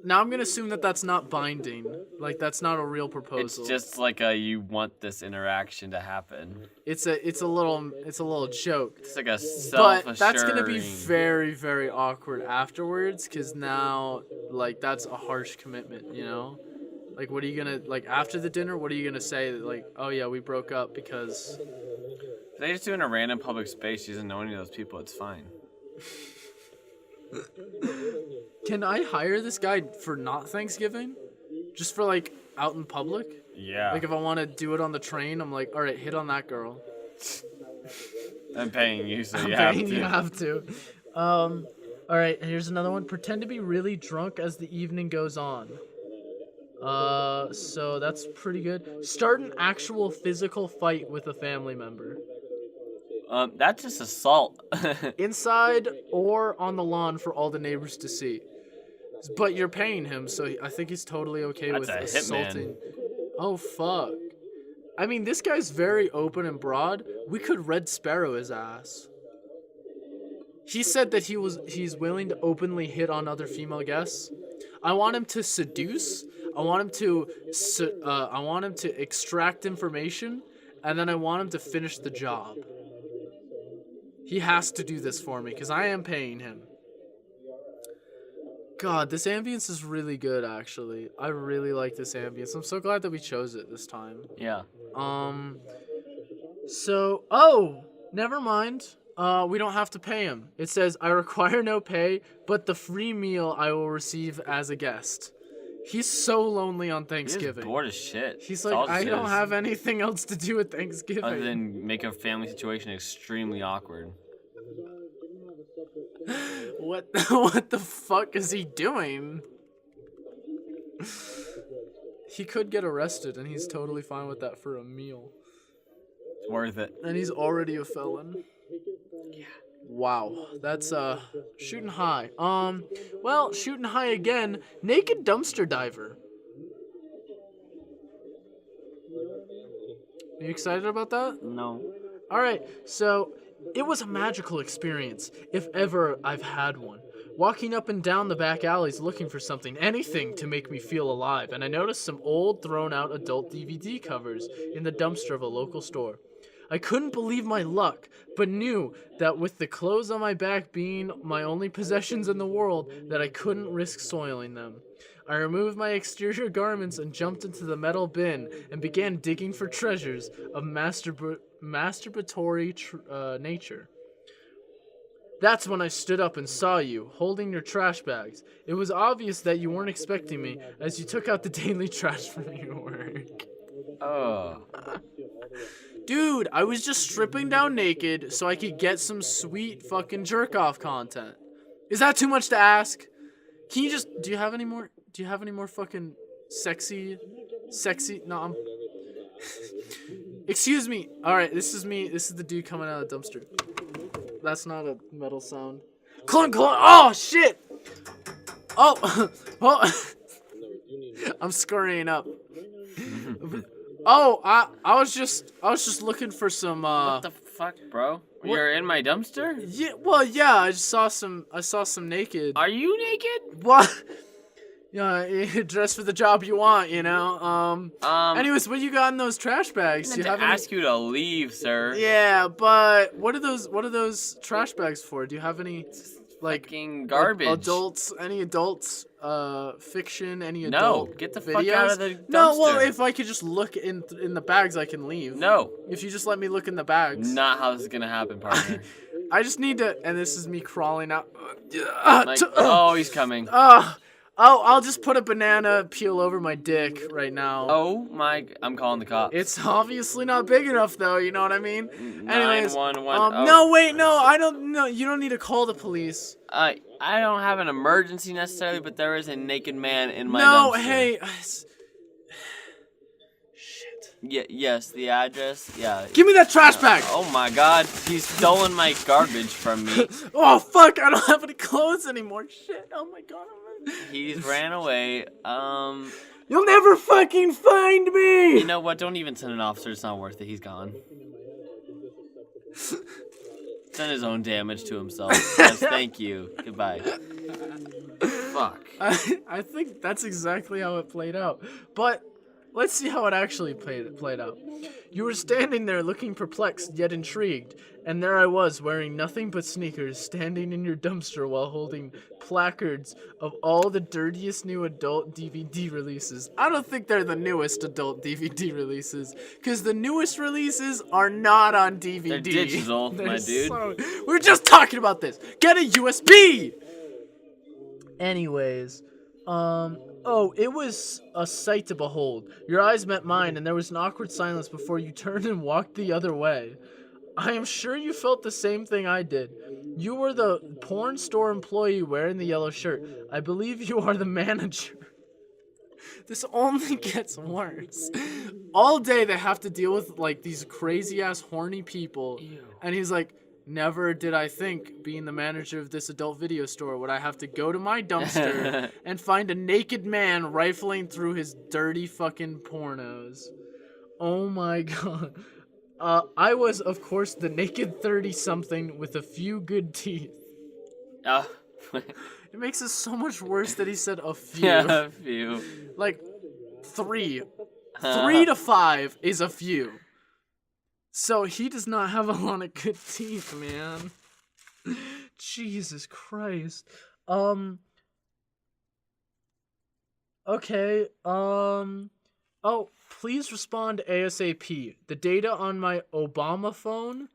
Now I'm gonna assume that that's not binding. Like, that's not a real proposal. It's just like a you want this interaction to happen. It's a little joke. It's like a self-assuring. But that's gonna be very, very awkward afterwards, because now, like, that's a harsh commitment, you know? Like, what are you gonna, like, after the dinner, what are you gonna say? Like, oh yeah, we broke up because... If they just do it in a random public space, she doesn't know any of those people, it's fine. Can I hire this guy for not Thanksgiving? Just for, like, out in public? Yeah. Like, if I want to do it on the train, I'm like, all right, hit on that girl. I'm paying you, so I'm you have paying, to. You have to. All right, here's another one. Pretend to be really drunk as the evening goes on. So that's pretty good. Start an actual physical fight with a family member. That's just assault. Inside or on the lawn for all the neighbors to see. But you're paying him, so I think he's totally okay with assaulting. Oh, fuck. I mean, this guy's very open and broad. We could Red Sparrow his ass. He said that he's willing to openly hit on other female guests. I want him to seduce. I want him to extract information, and then I want him to finish the job. He has to do this for me, because I am paying him. God, this ambience is really good, actually. I really like this ambience. I'm so glad that we chose it this time. Yeah. Never mind. We don't have to pay him. It says, I require no pay, but the free meal I will receive as a guest. He's so lonely on Thanksgiving. He's bored as shit. He's like, I don't have anything else to do at Thanksgiving. Other than make a family situation extremely awkward. What the fuck is he doing? He could get arrested, and he's totally fine with that for a meal. It's worth it. And he's already a felon. Yeah. Wow, that's shooting high. Shooting high again. Naked dumpster diver. Are you excited about that? No. All right, so it was a magical experience, if ever I've had one. Walking up and down the back alleys looking for something, anything to make me feel alive, and I noticed some old, thrown-out adult DVD covers in the dumpster of a local store. I couldn't believe my luck, but knew that with the clothes on my back being my only possessions in the world, that I couldn't risk soiling them. I removed my exterior garments and jumped into the metal bin and began digging for treasures of masturbatory nature. That's when I stood up and saw you, holding your trash bags. It was obvious that you weren't expecting me, as you took out the daily trash from your work. Oh. Dude, I was just stripping down naked so I could get some sweet fucking jerk-off content. Is that too much to ask? Can you just... Do you have any more fucking sexy... No, I'm... Excuse me. Alright, this is me. This is the dude coming out of the dumpster. That's not a metal sound. Clunk, clunk. Oh, shit! Oh! Oh! I'm scurrying up. Oh, I was just looking for some What the fuck, bro? You're in my dumpster? Yeah, well, yeah, I saw some naked. Are you naked? What? Yeah, dress for the job you want, you know. Anyways, what you got in those trash bags? I meant to ask you to leave, sir. Yeah, but what are those trash bags for? Do you have any like fucking garbage? Adults? Any adults? Fiction? Any adult? No, get the videos? fuck out of the dumpster. No, well, if I could just look in the bags, I can leave. No. If you just let me look in the bags. Not how this is gonna happen, partner. I just need to, and this is me crawling out. Oh, he's coming. Oh, I'll just put a banana peel over my dick right now. Oh my! I'm calling the cops. It's obviously not big enough, though. You know what I mean? Anyways, 911. no, wait, no, I don't. No, you don't need to call the police. I don't have an emergency necessarily, but there is a naked man in my No, dumpster. hey. Yes, the address. Yeah. Give me that trash bag. Oh my God! He's stolen my garbage from me. Oh fuck! I don't have any clothes anymore. Shit! Oh my god! He's ran away. You'll never fucking find me. You know what? Don't even send an officer. It's not worth it. He's gone. Done his own damage to himself. Yes, thank you. Goodbye. Fuck. I think that's exactly how it played out. But let's see how it actually played out. You were standing there looking perplexed yet intrigued, and there I was wearing nothing but sneakers, standing in your dumpster while holding placards of all the dirtiest new adult DVD releases. I don't think they're the newest adult DVD releases, because the newest releases are not on DVD. They're digital, my dude. We're just talking about this. Get a USB! Anyways, oh, it was a sight to behold. Your eyes met mine, and there was an awkward silence before you turned and walked the other way. I am sure you felt the same thing I did. You were the porn store employee wearing the yellow shirt. I believe you are the manager. This only gets worse. All day they have to deal with, like, these crazy-ass horny people. Ew. And he's like, never did I think, being the manager of this adult video store, would I have to go to my dumpster and find a naked man rifling through his dirty fucking pornos. Oh my god. I was, of course, the naked 30-something with a few good teeth. It makes it so much worse that he said a few. Yeah, a few. Like, 3. 3 to 5 is a few. So he does not have a lot of good teeth, man. Jesus Christ. Okay, oh, please respond ASAP. The data on my Obama phone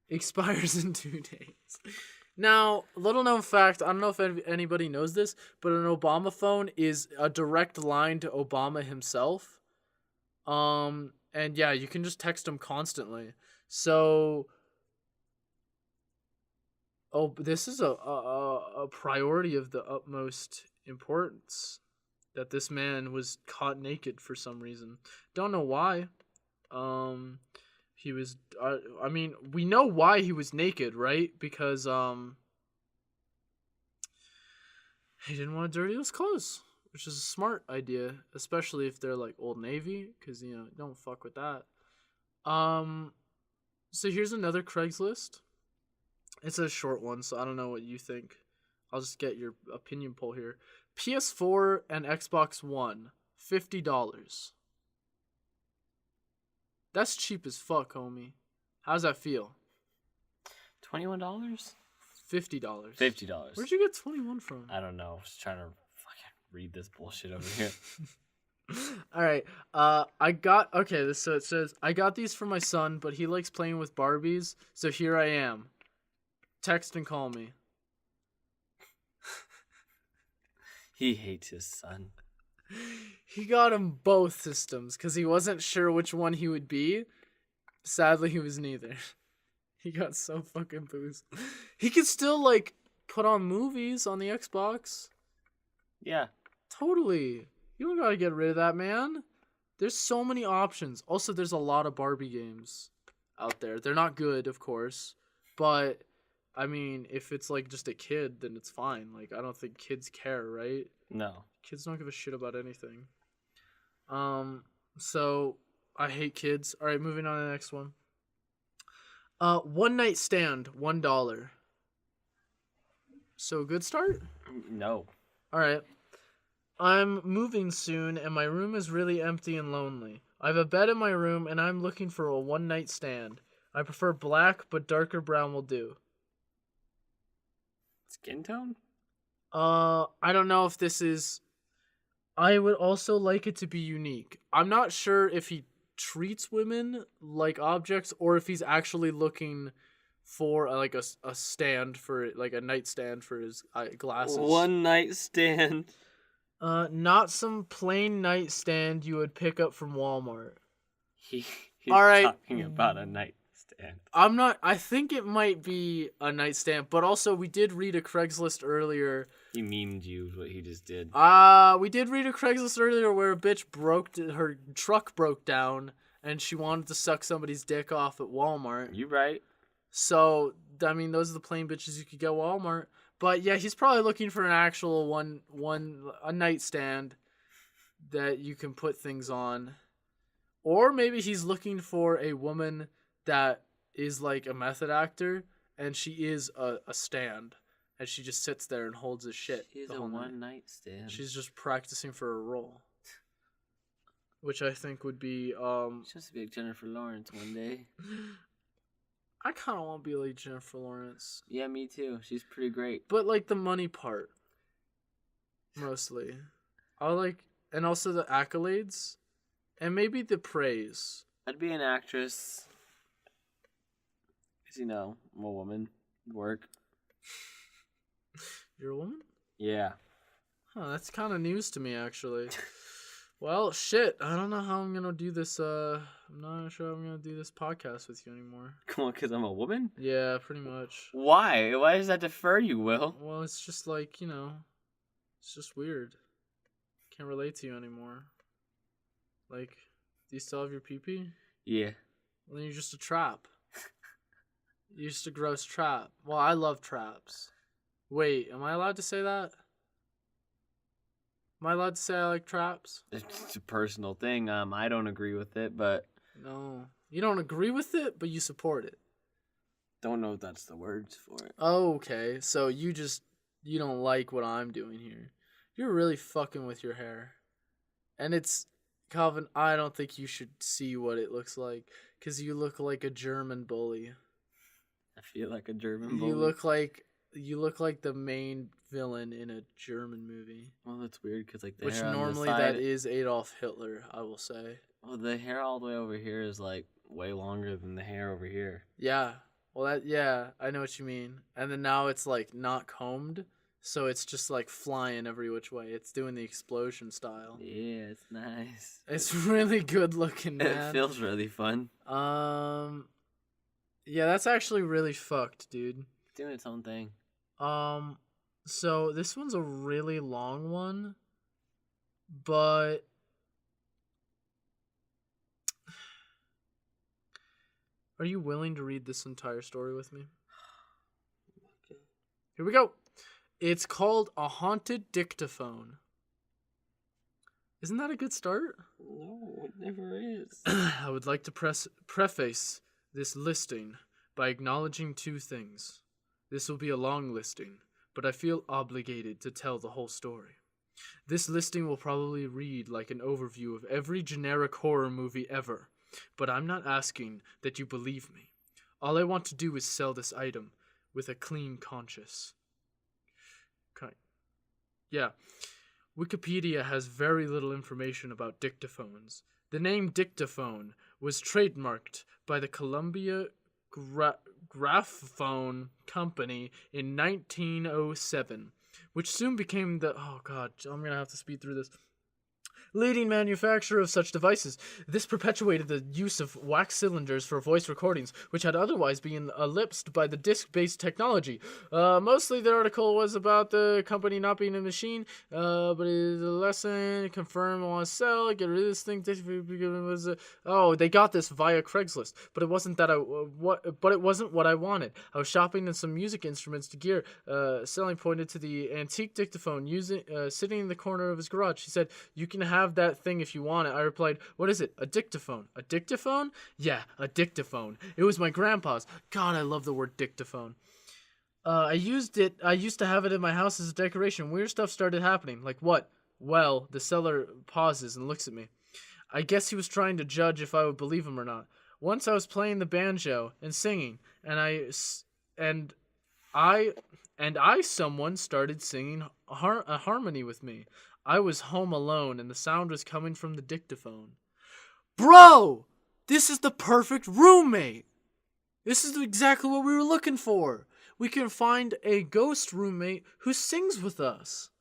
expires in 2 days. Now, little known fact, I don't know if anybody knows this, but an Obama phone is a direct line to Obama himself. And yeah, you can just text him constantly. So, oh, this is a priority of the utmost importance, that this man was caught naked for some reason. Don't know why. He was, I mean, we know why he was naked, right? Because, he didn't want to dirty his clothes, which is a smart idea, especially if they're, like, Old Navy, because, you know, don't fuck with that. So here's another Craigslist. It's a short one, so I don't know what you think. I'll just get your opinion poll here. PS4 and Xbox One, $50. That's cheap as fuck, homie. How's that feel? $21? $50. $50. Where'd you get 21 from? I don't know. I was trying to fucking read this bullshit over here. All right. So it says, I got these for my son, but he likes playing with Barbies, so here I am. Text and call me. He hates his son. He got him both systems because he wasn't sure which one he would be. Sadly, he was neither. He got so fucking boozed. He could still, like, put on movies on the Xbox. Yeah. Totally. You don't gotta get rid of that, man. There's so many options. Also, there's a lot of Barbie games out there. They're not good, of course. But, I mean, if it's, like, just a kid, then it's fine. Like, I don't think kids care, right? No. Kids don't give a shit about anything. So, I hate kids. Alright, moving on to the next one. One night stand, $1. So, good start? No. Alright. I'm moving soon, and my room is really empty and lonely. I have a bed in my room, and I'm looking for a one-night stand. I prefer black, but darker brown will do. Skin tone? I don't know if this is... I would also like it to be unique. I'm not sure if he treats women like objects, or if he's actually looking for like a stand for, like, a nightstand for his glasses. One night stand. Not some plain nightstand you would pick up from Walmart. He's All right. talking about a nightstand. I'm not. I think it might be a nightstand, but also we did read a Craigslist earlier. He memed you what he just did. We did read a Craigslist earlier where a bitch her truck broke down and she wanted to suck somebody's dick off at Walmart. You right. So, I mean, those are the plain bitches you could get at Walmart. But yeah, he's probably looking for an actual a nightstand that you can put things on. Or maybe he's looking for a woman that is like a method actor and she is a stand. And she just sits there and holds his shit. She's the a whole night. one-night stand. She's just practicing for a role. Which I think would be She's supposed to be like Jennifer Lawrence one day. I kind of want to be like Jennifer Lawrence. Yeah, me too. She's pretty great. But like the money part. Mostly. And also the accolades. And maybe the praise. I'd be an actress. Because, I'm a woman. Work. You're a woman? Yeah. Huh, that's kind of news to me, actually. Well, shit. I don't know how I'm going to do this. I'm not sure I'm going to do this podcast with you anymore. Come on, because I'm a woman? Yeah, pretty much. Why? Why does that defer you, Will? Well, it's just like, it's just weird. Can't relate to you anymore. Like, do you still have your pee-pee? Yeah. Well, then you're just a trap. You're just a gross trap. Well, I love traps. Wait, am I allowed to say that? Am I allowed to say I like traps? It's a personal thing. I don't agree with it, but... No. You don't agree with it, but you support it. Don't know if that's the words for it. Oh, okay. So you don't like what I'm doing here. You're really fucking with your hair. And it's... Calvin, I don't think you should see what it looks like. Because you look like a German bully. I feel like a German bully. You look like the main villain in a German movie. Well, that's weird because the which hair normally on the side, that is Adolf Hitler, I will say. Well, the hair all the way over here is way longer than the hair over here. Yeah. Well, I know what you mean. And then now it's not combed, so it's just flying every which way. It's doing the explosion style. Yeah, it's nice. It's really good looking, man. It feels really fun. Yeah, that's actually really fucked, dude. It's doing its own thing. So this one's a really long one, but are you willing to read this entire story with me? Okay. Here we go. It's called A Haunted Dictaphone. Isn't that a good start? No, it never is. I would like to preface this listing by acknowledging two things. This will be a long listing, but I feel obligated to tell the whole story. This listing will probably read like an overview of every generic horror movie ever, but I'm not asking that you believe me. All I want to do is sell this item with a clean conscience. Okay. Yeah. Wikipedia has very little information about dictaphones. The name dictaphone was trademarked by the Columbia Graphophone Company in 1907, which soon became the... Oh, God, I'm going to have to speed through this. Leading manufacturer of such devices. This perpetuated the use of wax cylinders for voice recordings, which had otherwise been eclipsed by the disc-based technology. Mostly the article was about the company not being a machine, but it is a lesson, confirm, want to sell, get rid of this thing. They got this via Craigslist, but it wasn't it wasn't what I wanted. I was shopping in some music instruments to gear. Selling pointed to the antique dictaphone sitting in the corner of his garage. He said, "You can have that thing if you want it." I replied, "What is it? A dictaphone." "A dictaphone?" "Yeah, a dictaphone. It was my grandpa's." God, I love the word dictaphone. I used to have it in my house as a decoration. Weird stuff started happening. Like what? Well, the seller pauses and looks at me. I guess he was trying to judge if I would believe him or not. Once I was playing the banjo and singing, and someone started singing a harmony with me. I was home alone, and the sound was coming from the dictaphone. Bro! This is the perfect roommate! This is exactly what we were looking for. We can find a ghost roommate who sings with us.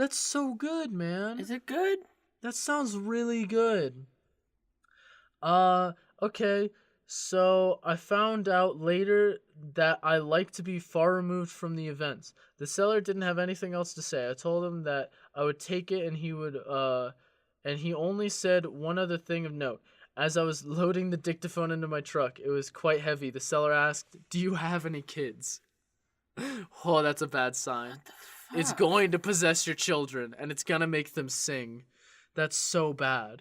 That's so good, man. Is it good? That sounds really good. Okay. So I found out later that I like to be far removed from the events. The seller didn't have anything else to say. I told him that I would take it and he only said one other thing of note. As I was loading the dictaphone into my truck, it was quite heavy. The seller asked, "Do you have any kids?" Oh, that's a bad sign. What the fuck? It's going to possess your children and it's gonna make them sing. That's so bad.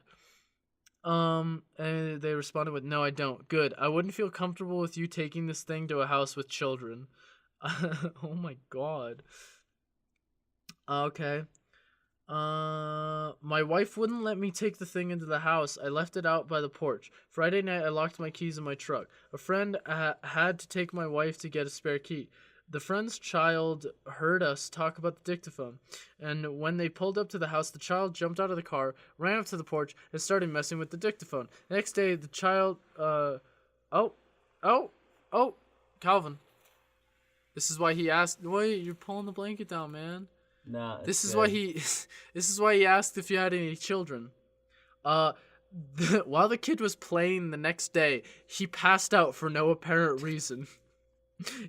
And they responded with, "No, I don't." Good. I wouldn't feel comfortable with you taking this thing to a house with children. Oh my god. Okay. My wife wouldn't let me take the thing into the house. I left it out by the porch. Friday night, I locked my keys in my truck. A friend had to take my wife to get a spare key. The friend's child heard us talk about the dictaphone, and when they pulled up to the house, the child jumped out of the car, ran up to the porch, and started messing with the dictaphone. The next day, the child, Calvin. This is why he asked, wait, you're pulling the blanket down, man. Nah, This is why he asked if you had any children. While the kid was playing the next day, he passed out for no apparent reason.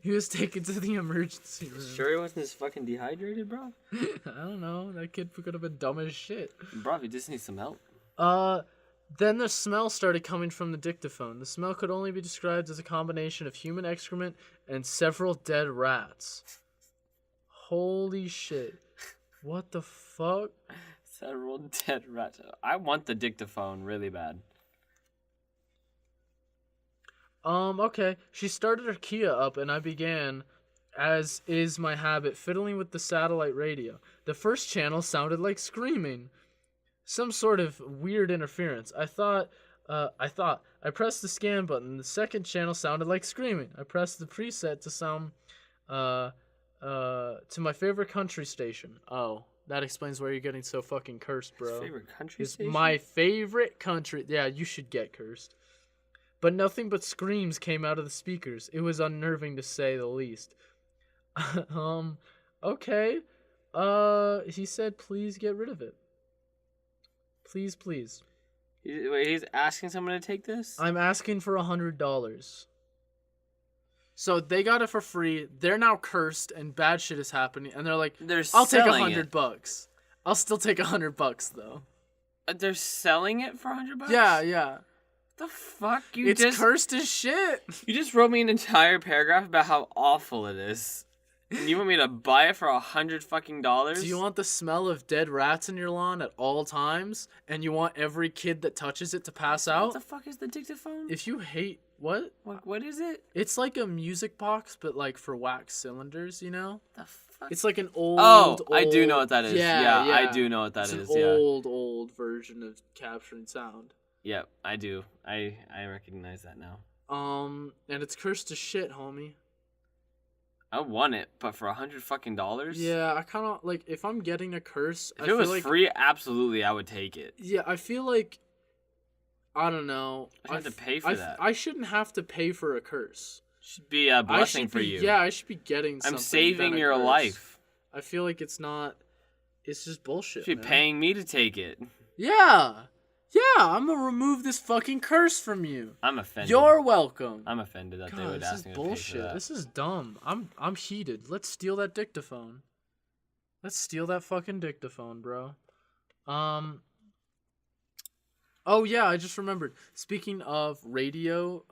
He was taken to the emergency room. Sure he wasn't just fucking dehydrated, bro? I don't know. That kid could have been dumb as shit. Bro, he just needs some help. Then the smell started coming from the dictaphone. The smell could only be described as a combination of human excrement and several dead rats. Holy shit. What the fuck? Several dead rats. I want the dictaphone really bad. Okay. She started her Kia up and I began, as is my habit, fiddling with the satellite radio. The first channel sounded like screaming. Some sort of weird interference. I pressed the scan button. The second channel sounded like screaming. I pressed the preset to sound, to my favorite country station. Oh, that explains why you're getting so fucking cursed, bro. Favorite country It's station? my favorite country. Yeah, you should get cursed. But nothing but screams came out of the speakers. It was unnerving to say the least. Okay. He said, please get rid of it. Please, please. Wait, he's asking someone to take this? I'm asking for $100. So they got it for free. They're now cursed and bad shit is happening. And they're like, I'll take $100. I'll still take $100 though. They're selling it for $100? Yeah. The fuck? It's cursed as shit. You just wrote me an entire paragraph about how awful it is. And you want me to buy it for $100 fucking dollars? Do you want the smell of dead rats in your lawn at all times? And you want every kid that touches it to pass out? What the fuck is the dictaphone? If you hate... What? What is it? It's like a music box, but like for wax cylinders, you know? The fuck? It's like an old... I do know what that is. Yeah, I do know what that is. It's an old version of capturing sound. Yep, I do. I recognize that now. And it's cursed to shit, homie. I want it, but for $100 fucking dollars? Yeah, I kind of like if I'm getting a curse. If it was free, absolutely, I would take it. Yeah, I feel like I don't know. I have to pay for that. I shouldn't have to pay for a curse. Should be a blessing for you. Yeah, I should be getting something. I'm saving your life. I feel like it's not. It's just bullshit. You should be paying me to take it. Yeah. Yeah, I'm gonna remove this fucking curse from you. I'm offended. You're welcome. I'm offended that they would ask me to pay for that. This is dumb. I'm heated. Let's steal that dictaphone. Let's steal that fucking dictaphone, bro. Oh yeah, I just remembered. Speaking of radio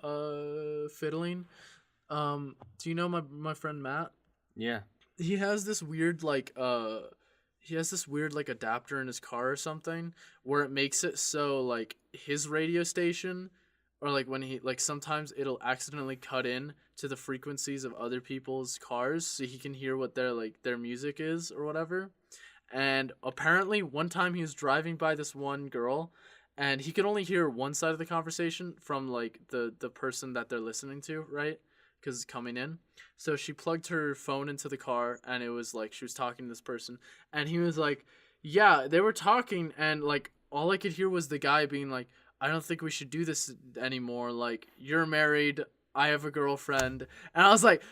fiddling, do you know my friend Matt? Yeah. He has this weird adapter in his car or something where it makes it so like his radio station or like when he like sometimes it'll accidentally cut in to the frequencies of other people's cars so he can hear what their music is or whatever. And apparently one time he was driving by this one girl and he could only hear one side of the conversation from like the person that they're listening to, right? Because it's coming in. So she plugged her phone into the car and it was like she was talking to this person and he was like, yeah, they were talking and like all I could hear was the guy being like, I don't think we should do this anymore. Like, you're married, I have a girlfriend. And I was like,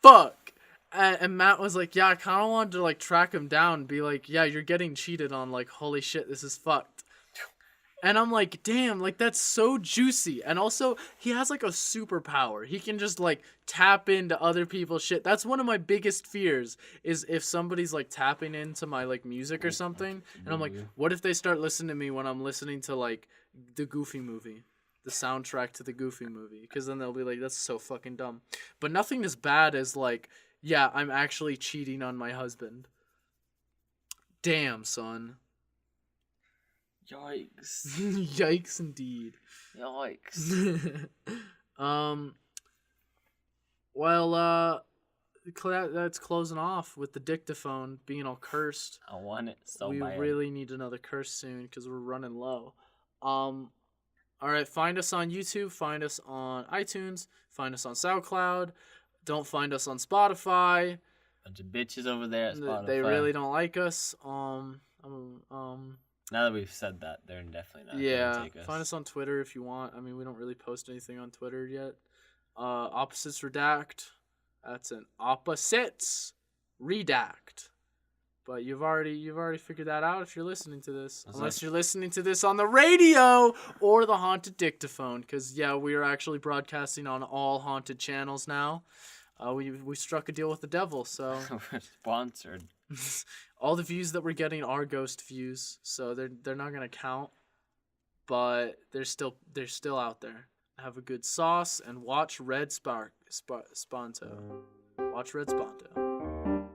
fuck. And Matt was like, yeah, I kind of wanted to like track him down and be like, yeah, you're getting cheated on. Like, holy shit, this is fucked. And I'm like, damn, like that's so juicy. And also, he has like a superpower. He can just like tap into other people's shit. That's one of my biggest fears is if somebody's like tapping into my like music or something. And I'm like, what if they start listening to me when I'm listening to like the Goofy movie? The soundtrack to the Goofy movie. Because then they'll be like, that's so fucking dumb. But nothing as bad as like, yeah, I'm actually cheating on my husband. Damn, son. Yikes. Yikes indeed. Yikes. Well, that's closing off with the dictaphone being all cursed. I want it so We bad. really need another curse soon because we're running low. All right, find us on YouTube, find us on iTunes, find us on SoundCloud. Don't find us on Spotify. Bunch of bitches over there at Spotify. They really don't like us. Now that we've said that, they're definitely not gonna take us. Find us on Twitter if you want. I mean, we don't really post anything on Twitter yet. Opposites Redact. That's an opposites redact. But you've already figured that out if you're listening to this. Unless you're listening to this on the radio or the Haunted Dictaphone. Because, yeah, we are actually broadcasting on all haunted channels now. We struck a deal with the devil, so... We're sponsored. All the views that we're getting are ghost views, so they're not gonna count, but they're still out there. Have a good sauce and watch Red Sponto. Watch Red Sponto.